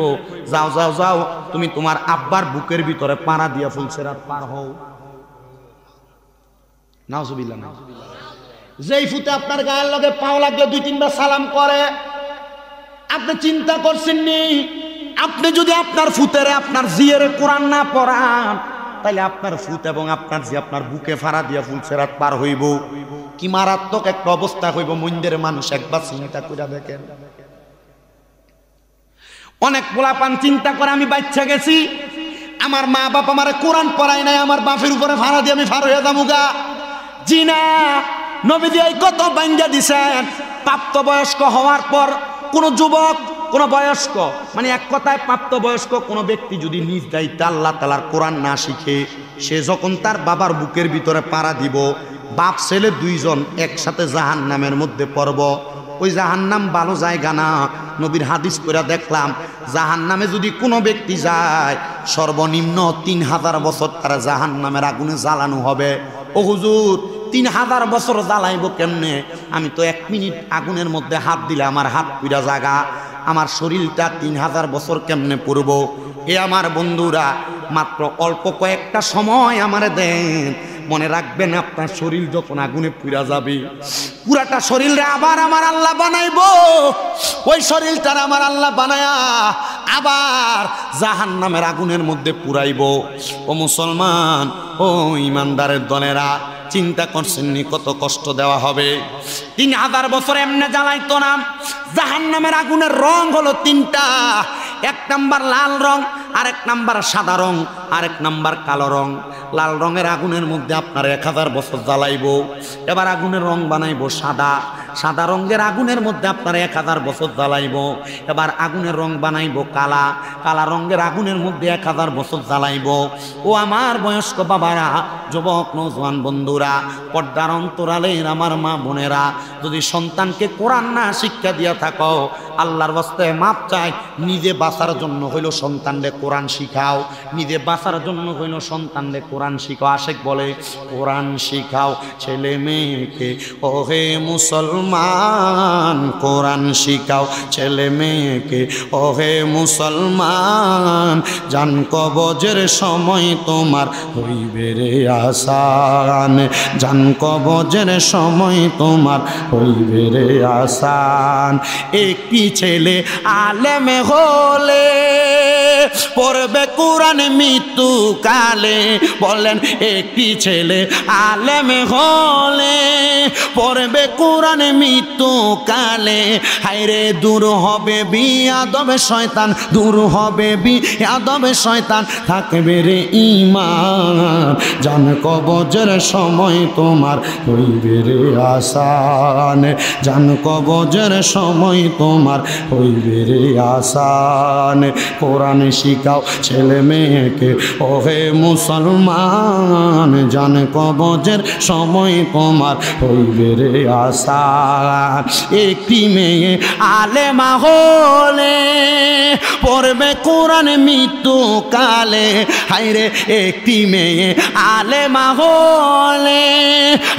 [SPEAKER 1] যাও যাও যাও, তুমি তোমার আব্বার বুকের ভিতরে পাড়া দিয়া ফুলসেরাত পার হও। নাউজুবিল্লাহ না। যেই ফুতে আপনার গায়ের লগে পাও লাগলে 2-3 বার সালাম করে, আপনি চিন্তা করছেন নি, আপনি যদি আপনার ফুতেরে আপনার জিয়ের কোরআন না পড়ান, তাইলে আপনার ফুত এবং আপনার যে আপনার বুকে ফাড়া দিয়া ফুলসেরাত পার হইব, কি মারাত্মক একটা অবস্থা হইব মন্দিরে মানুষ একবার চিন্তা করে দেখেন। অনেক পোলাপান চিন্তা করে আমি বাচ্চা গেছি, আমার মা বাপ আমারে কোরআন পড়ায় নাই, আমার বাপের উপরে ফাড়া দিয়ে আমি ফার হয়ে যামুগা। জি না, নবীজি এই কত বাঙ্গা দিছেন। প্রাপ্তবয়স্ক হওয়ার পর কোন যুবক, কোন বয়স্ক, মানে এক কথায় প্রাপ্তবয়স্ক কোন ব্যক্তি যদি নিজ দায়িত্বে আল্লাহ তাআলার কোরআন না শিখে, সে যখন তার বাবার বুকের ভিতরে পাড়া দিব, বাপ ছেলে দুইজন একসাথে জাহান্নামের মধ্যে পড়ব। ওই জাহান্নাম ভালো জায়গা না। নবীর হাদিস করে দেখলাম, জাহান্নামে যদি কোনো ব্যক্তি যায়, সর্বনিম্ন 3000 বছর তারা জাহান্নামের আগুনে জ্বালানো হবে। ও হুজুর, 3000 বছর জ্বালাইব কেমনে? আমি তো 1 মিনিট আগুনের মধ্যে হাত দিলে আমার হাত পুরা জাগা, আমার শরীরটা 3000 বছর কেমনে পড়ব? এ আমার বন্ধুরা, মাত্র অল্প কয়েকটা সময় আমারে দেন। মনে রাখবেন, আপনার শরীর যখন আগুনে পুরা যাবে, পুরাটা শরীরে আবার আমার আল্লাহ বানাইবো। ওই শরীরটার আমার আল্লাহ বানায়া আবার জাহান্নামের আগুনের মধ্যে পুরাইব। ও মুসলমান, ও ইমানদারের দলেরা, চিন্তা করছেননি কত কষ্ট দেওয়া হবে? 3000 বছর এমনে জ্বালাইতো না। জাহান্নামের আগুনের রং হলো 3টা। 1 নাম্বার লাল রং, আরেক নাম্বার সাদা রং, আরেক নাম্বার কালো রং। লাল রঙের আগুনের মধ্যে আপনার 1000 বছর জ্বালাইব। এবার আগুনের রং বানাইব সাদা। সাদা রঙের আগুনের মধ্যে আপনার 1000 বছর জ্বালাইব। এবার আগুনের রং বানাইব কালা। কালা রঙের আগুনের মধ্যে 1000 বছর জ্বালাইব। ও আমার বয়স্ক বাবারা, যুবক নওজোয়ান বন্ধুরা, পর্দার অন্তরালের আমার মা বোনেরা, যদি সন্তানকে কোরআন না শিক্ষা দিয়া থাকো, আল্লাহর ওয়াস্তে মাপ চাই। নিজে বাঁচার জন্য হইল সন্তানরে কোরআন শিখাও, নিজে বাঁচার জন্য হইল সন্তানরে কোরআন শিখাও। আশেক বলে, কোরআন শিখাও ছেলে মেয়েকে, ওহে মুসলমান, কোরআন শিখাও ছেলে মেয়েকে, ওহে মুসলমান, জান কবজের সময় তোমার হইবে রে আসান, জান কবজের সময় তোমার হইবে রে আসান। একটি ছেলে আলেম হলে পড়বে কোরআন মৃত্যু কালে। বলেন, একটি ছেলে আলেম হলে পড়বে কোরআন মৃত্যু কালে। হায়রে দূর হবে বিয়াদবে শয়তান, দূর হবে বিয়াদবে শয়তান, থাকবে রে ঈমান, জান কবজের সময় তোমার হইবে রে আসান, জান কবজের সময় তোমার হইবে রে আসান। কোরআন শিখাও ছেলে মেয়েকে, ওহে মুসলমান, জান কবজের সময় তোমার হইবে রে আসান। একটি মেয়ে আলেমা হলে পড়বে কোরআন মৃত্যু কালে। হায়রে একটি মেয়ে আলেমা হলে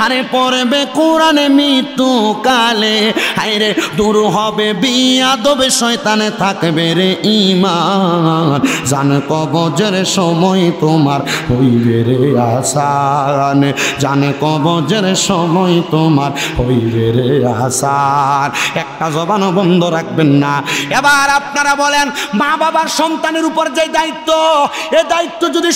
[SPEAKER 1] আরে পড়বে কোরআন মৃত্যু কালে। হায়রে দূর হবে বিয়াদবে শয়তানে, থাকবে রে ঈমান, জান কবজের সময় তোমার হইবে রে আসান, জান কবজের সময় তোমার হইবে রে আসান। একটা জবানও বন্ধ রাখবেন না। এবার আপনারা বলেন, মা বাবার সন্তানের উপর যে দায়িত্ব, এই দায়িত্ব যদি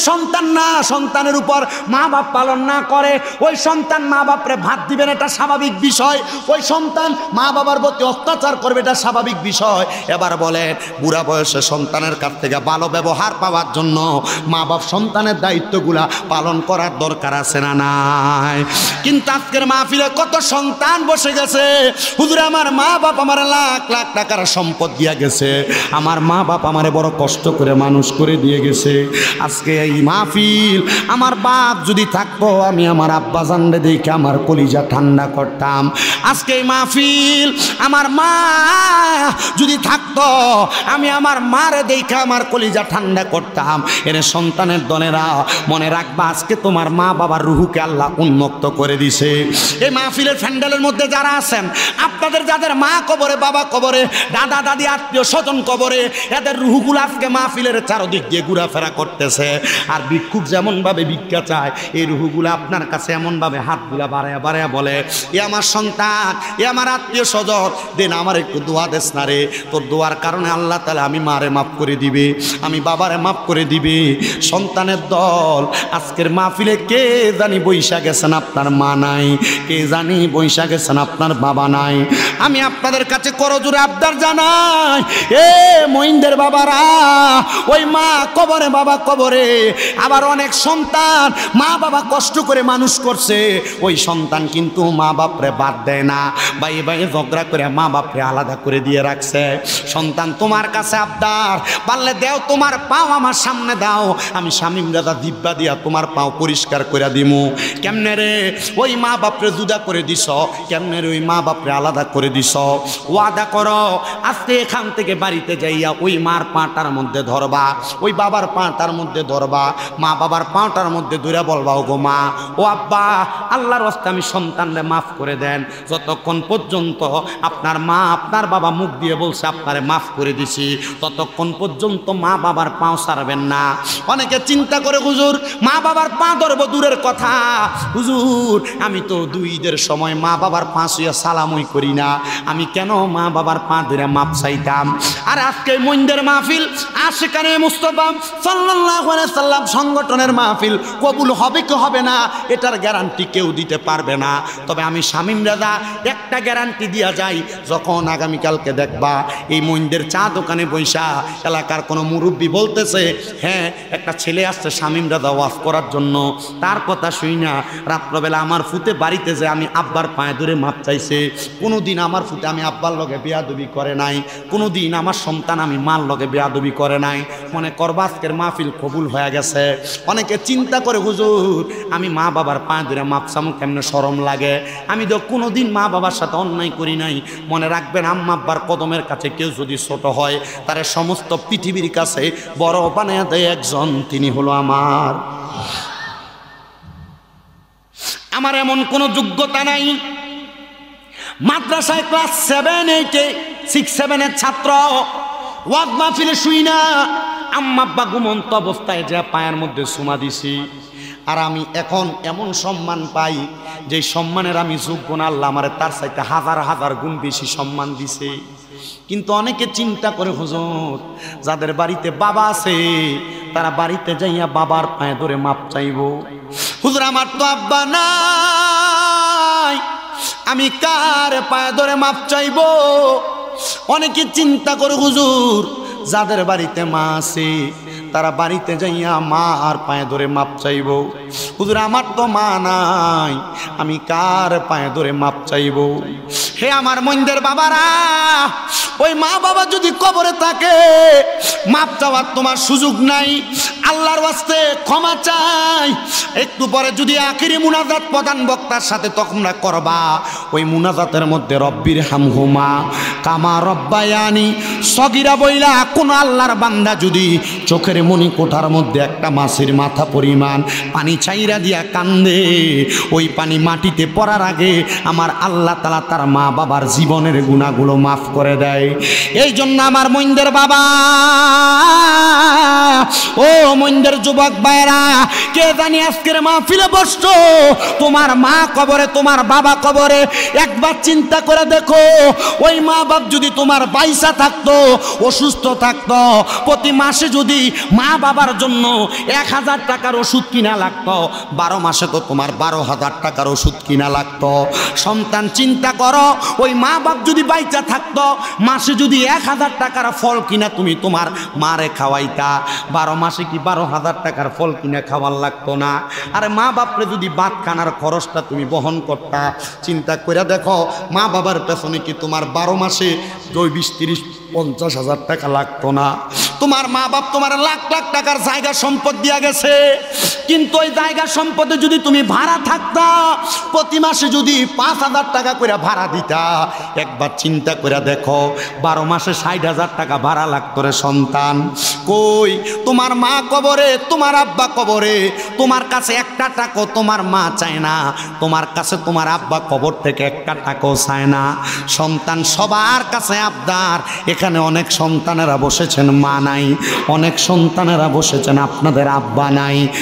[SPEAKER 1] সন্তানের উপর মা বাপ পালন না করে, ওই সন্তান মা বাপরে ভাত দিবেন, এটা স্বাভাবিক বিষয়। ওই সন্তান মা বাবার প্রতি অত্যাচার করবে, এটা স্বাভাবিক বিষয়। এবার বলেন, বুড়া বয়সে সন্তানের কাছ থেকে ভালো ব্যবহার পাওয়ার জন্য মা বাপ সন্তানের দায়িত্বগুলা পালন করার দরকার আছে না নাই? কিন্তু আজকের মাহফিলে কত সন্তান বসে গেছে, হুজুর আমার মা বাপ আমার লাখ লাখ টাকার সম্পদ দিয়া গেছে, আমার মা বাপ আমারে বড় কষ্ট করে মানুষ করে দিয়ে গেছে। আজকে এই মাহফিল আমার বাপ যদি থাকতো, আমি আমার আব্বা জানলে দেখে আমার কলিজা ঠান্ডা করতাম। আজকে এই মাহফিল আমার মা যদি থাকতো, আমি আমার মারে দেখে আমার কলিজা ঠান্ডা করতাম। এর সন্তানের দলেরা, মনে রাখবা, আজকে তোমার মা বাবার রুহুকে আল্লাহ উন্মুক্ত করে দিছে। এই মাহফিলের প্যান্ডেলের মধ্যে যারা আছেন, আপনাদের যাদের মা কবরে, বাবা কবরে, দাদা দাদি, আত্মীয় স্বজন কবরে, এদের রুহুগুলো আজকে মাহফিলের চারদিক দিয়ে ঘোরাফেরা করতেছে। আর ভিক্ষুক যেমন ভাবে ভিক্ষা চায়, এই রুহুগুলো আপনার কাছে এমন ভাবে হাতগুলা বাড়ায়া বাড়ায়া বলে, এ আমার সন্তান, এ আমার আত্মীয় স্বজন, দেন আমার একটু দোয়া দেস না রে, তোর দোয়ার কারণে আল্লাহ তাআলা আমি মারে মাফ করে দিবে। আমি বাবারে মাফ করে দিবে। সন্তানের দল আজকের মাহফিলে কে জানি বৈশা গেছেন আপনার মা নাই, কে জানি বৈশা গেছেন আপনার বাবা নাই। আমি আপনাদের কাছে করজোরে আবদার জানাই, এ মইনদের বাবারা, ওই মা কবরে বাবা কবরে, আবার অনেক সন্তান মা বাবা কষ্ট করে মানুষ করছে, ওই সন্তান কিন্তু মা বাপরে বাদ দেয় না, ভাই ভাই ঝগড়া করে মা বাপরে আলাদা করে দিয়ে রাখছে। সন্তান তোমার কাছে আবদার, পারলে দেও, তোমার পাও আমার সামনে দাও, আমি শামীম দাদা দিব্যা দিয়া তোমার পাও পরিষ্কার করে দিমু। কেমনে রে ওই মা বাপরে জুদা করে দিছ, কেমনে রে ওই মা বাপরে আলাদা করে দিছ। ওয়াদা করো আজকে এখান থেকে বাড়িতে যাইয়া ওই মার পাটার মধ্যে ধরবা, ওই বাবার পাটার মধ্যে ধরবা, মা বাবার পাটার মধ্যে ধরে বলবা, ও গো মা, ও আব্বা, আল্লাহর রাস্তায় আমি সন্তানরে মাফ করে দেন। যতক্ষণ পর্যন্ত আপনার মা আপনার বাবা মুখ দিয়ে বলছে আপনারে মাফ করে দিছি, ততক্ষণ পর্যন্ত মা বাবার পাও ছাড়বেন না। অনেকে চিন্তা করে, হুজুর মা বাবার পা ধরবো দূরের কথা, হুজুর আমি তো দুই ঈদের সময় মা বাবার পা শুয়ে সালামই করি না, আমি কেন মা বাবার পা ধরে মাপ চাইতাম। আর আজকে মইনদের মাহফিল, আশিকানে মুস্তাফা সাল্লাল্লাহু আলাইহি সাল্লাম সংগঠনের মাহফিল, কবুল হবে কি হবে না এটার গ্যারান্টি কেউ দিতে পারবে না। তবে আমি শামীম রাজা একটা গ্যারান্টি দিয়া যাই, যখন আগামীকালকে দেখবা এই মইনদের চা দোকানে বৈশা এলাকার কোনো মুরব্বী বলতেছে, হ্যাঁ একটা ছেলে আসছে শামীম রাজা ওয়াজ করার জন্য, তার কথা শুই না রাত্রবেলা আমার ফুতে বাড়িতে যে আমি আব্বার পায়ে ধরে মাপ চাইছে, কোনো দিন আমার ফুতে আমি আব্বার লগে বেয়াদবি করে নাই, কোনো দিন আমার সন্তান আমি মার লগে বেয়াদবি করে নাই, মনে করবা আজকের মাহফিল কবুল হয়ে গেছে। অনেকে চিন্তা করে, হুজুর আমি মা বাবার পায়ে ধরে মাপ চামু কেমনে শরম লাগে, আমি তো কোনো দিন মা বাবার সাথে অন্যায় করি নাই। মনে রাখবেন, আম্মা আব্বার কদমের কাছে কেউ যদি ছোট হয়, তার সমস্ত পৃথিবীর কাছে বড় বানায় দেয় একজন, তিনি হলো আমার এমন কোনো যোগ্যতা নাই। মাদ্রাসায় ক্লাস 7, 8, 6, 7 ছাত্র, ওয়াজ মাহফিলে শুই না, আম্মা আব্বা ঘুমন্ত অবস্থায় যা পায়ের মধ্যে চুমা দিছি, আর আমি এখন এমন সম্মান পাই যে সম্মানের আমি যোগ্য না, আল্লাহ আমারে তার চাইতে হাজার হাজার গুণ বেশি সম্মান দিছে। কিন্তু অনেকে চিন্তা করে, হুজুর যাদের বাড়িতে বাবা আছে তারা বাড়িতে যাইয়া বাবার পায়ে ধরে মাপ চাইব। হুজুর আমার তো আব্বা নাই, আমি কার পায়ে ধরে মাপ চাইব? অনেকে চিন্তা করে, হুজুর যাদের বাড়িতে মা আছে তারা বাড়িতে যাইয়া মা আর পায়ে ধরে মাপ চাইব। হুজুর আমার তো মা নাই, আমি কার পায়ে ধরে মাপ চাইব? হে আমার মইনদের বাবারা, ওই মা বাবা যদি কবরে থাকে, মাপ চাওয়ার তোমার সুযোগ নাই, আল্লাহর ওয়াস্তে ক্ষমা চাই। একটু পরে যদি আখিরি মুনাজাত প্রধান বক্তার সাথে তোমরা করবা, ওই মুনাজাতের মধ্যে রব্বির হামহুমা কামা রব্বায়ানি সগীরা বইলা কোন আল্লাহর বান্দা যদি চোখের মনি কোঠার মধ্যে একটা মাছের মাথা পরিমাণ পানি চাইরা দিয়া কান্দে, ওই পানি মাটিতে পড়ার আগে আমার আল্লাহ তাআলা তার মা বাবার জীবনের গুনাহগুলো মাফ করে দেয়। এই জন্য আমার মইনদের বাবা, ও মইনদের যুবক ভাইরা, কে জানি আজকের মাহফিলে বসছো, তোমার মা কবরে তোমার বাবা কবরে, একবার চিন্তা করে দেখো, ওই মা বাপ যদি তোমার পয়সা থাকতো, অসুস্থ থাকতো, প্রতি মাসে যদি মা বাবার জন্য 1000 টাকার ওষুধ কিনা লাগতো, 12 মাসে তো তোমার 12,000 টাকার ওষুধ কিনা লাগতো। সন্তান চিন্তা করো, ওই মা বাপ যদি বাইচা থাকতো, মাসে যদি 1000 টাকার ফল কিনা তুমি তোমার মারে খাওয়াইতা, 12 মাসে কি 12,000 টাকার ফল কিনা খাওয়ার লাগতো না? আরে মা বাপরে যদি ভাত খানার খরচটা তুমি বহন করতা, চিন্তা করে দেখো, মা বাবার পেছনে কি তোমার 12 মাসে 20, 30, 50,000 টাকা লাগতো না? তোমার মা বাপ তোমার লাখ লাখ টাকার জায়গা সম্পদ দিয়া গেছে, কিন্তু ওই জায়গা সম্পদে যদি তুমি ভাড়া থাকতা, প্রতি মাসে যদি 5,000 টাকা করে ভাড়া দিতা, একবার চিন্তা করে দেখো, 12 মাসে 60,000 টাকা ভাড়া লাগতো রে সন্তান। কই তোমার মা কবরে, তোমার আব্বা কবরে, তোমার কাছে একটা টাকাও তোমার মা চায় না, তোমার কাছে তোমার আব্বা কবর থেকে একটা টাকাও চায় না। সন্তান সবার কাছে আবদার। এখানে অনেক সন্তানেরা বসেছেন মা নাই, অনেক সন্তানেরা বসেছেন আপনাদের আব্বা নাই,